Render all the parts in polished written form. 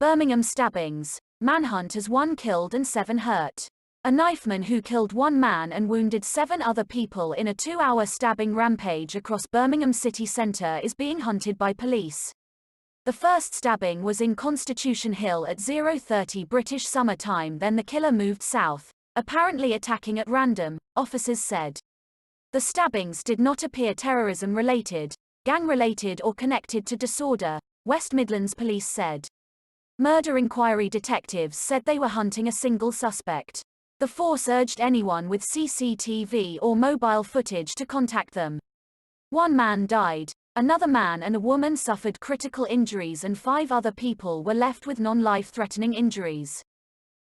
Birmingham stabbings. Manhunt as 1 killed and 7 hurt. A knifeman who killed 1 man and wounded 7 other people in a 2-hour stabbing rampage across Birmingham city centre is being hunted by police. The first stabbing was in Constitution Hill at 0:30 British Summer Time, then the killer moved south, apparently attacking at random, officers said. The stabbings did not appear terrorism-related, gang-related or connected to disorder, West Midlands Police said. Murder inquiry detectives said they were hunting a single suspect. The force urged anyone with CCTV or mobile footage to contact them. 1 man died, another man and a woman suffered critical injuries and 5 other people were left with non-life-threatening injuries.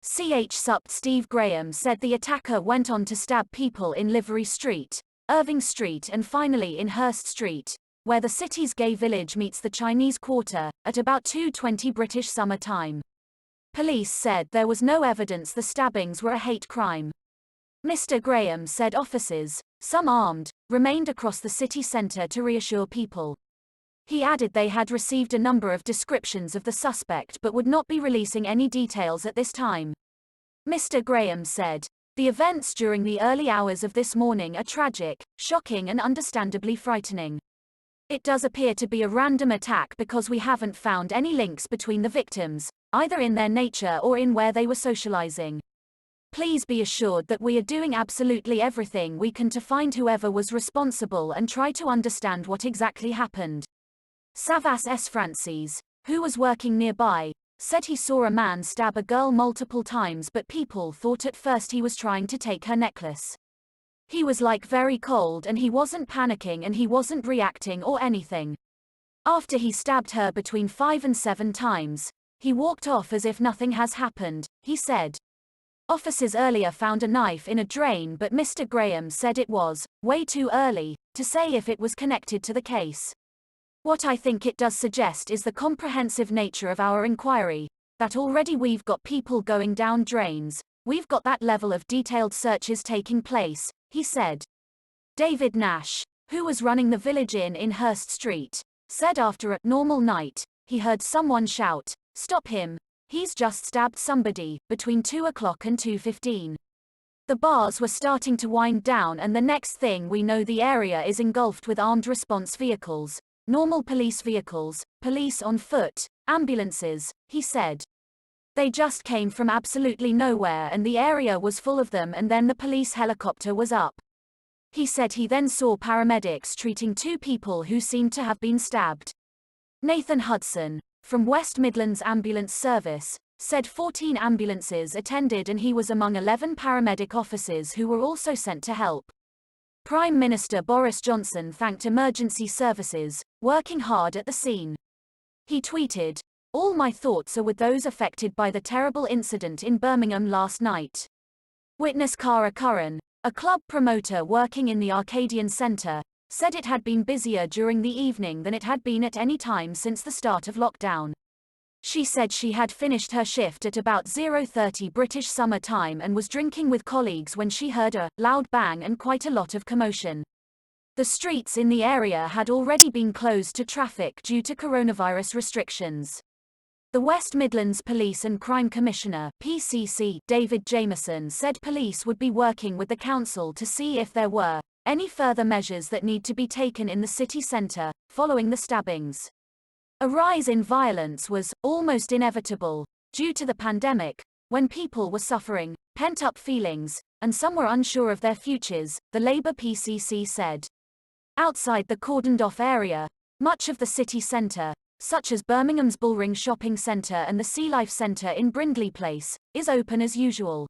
Supt. Steve Graham said the attacker went on to stab people in Livery Street, Irving Street and finally in Hurst Street, where the city's gay village meets the Chinese Quarter, at about 2:20 British Summer Time. Police said there was no evidence the stabbings were a hate crime. Mr. Graham said officers, some armed, remained across the city centre to reassure people. He added they had received a number of descriptions of the suspect but would not be releasing any details at this time. Mr. Graham said, "The events during the early hours of this morning are tragic, shocking and understandably frightening. It does appear to be a random attack because we haven't found any links between the victims, either in their nature or in where they were socializing. Please be assured that we are doing absolutely everything we can to find whoever was responsible and try to understand what exactly happened." Savas S. Francis, who was working nearby, said he saw a man stab a girl multiple times but people thought at first he was trying to take her necklace. He was like very cold and he wasn't panicking and he wasn't reacting or anything. After he stabbed her between 5 and 7 times, he walked off as if nothing has happened, he said. Officers earlier found a knife in a drain but Mr. Graham said it was way too early to say if it was connected to the case. "What I think it does suggest is the comprehensive nature of our inquiry, that already we've got people going down drains, we've got that level of detailed searches taking place," he said. David Nash, who was running the Village Inn in Hurst Street, said after a normal night, he heard someone shout, "Stop him, he's just stabbed somebody," between 2 o'clock and 2:15. The bars were starting to wind down and the next thing we know the area is engulfed with armed response vehicles, normal police vehicles, police on foot, ambulances, he said. They just came from absolutely nowhere and the area was full of them and then the police helicopter was up. He said he then saw paramedics treating 2 people who seemed to have been stabbed. Nathan Hudson, from West Midlands Ambulance Service, said 14 ambulances attended and he was among 11 paramedic officers who were also sent to help. Prime Minister Boris Johnson thanked emergency services, working hard at the scene. He tweeted, "All my thoughts are with those affected by the terrible incident in Birmingham last night." Witness Cara Curran, a club promoter working in the Arcadian Centre, said it had been busier during the evening than it had been at any time since the start of lockdown. She said she had finished her shift at about 0:30 British Summer Time and was drinking with colleagues when she heard a loud bang and quite a lot of commotion. The streets in the area had already been closed to traffic due to coronavirus restrictions. The West Midlands Police and Crime Commissioner, PCC, David Jameson said police would be working with the council to see if there were any further measures that need to be taken in the city centre, following the stabbings. A rise in violence was almost inevitable, due to the pandemic, when people were suffering pent-up feelings, and some were unsure of their futures, the Labour PCC said. Outside the cordoned-off area, much of the city centre, such as Birmingham's Bullring Shopping Centre and the Sea Life Centre in Brindley Place, is open as usual.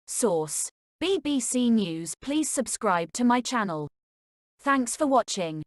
Source: BBC News. Please subscribe to my channel. Thanks for watching.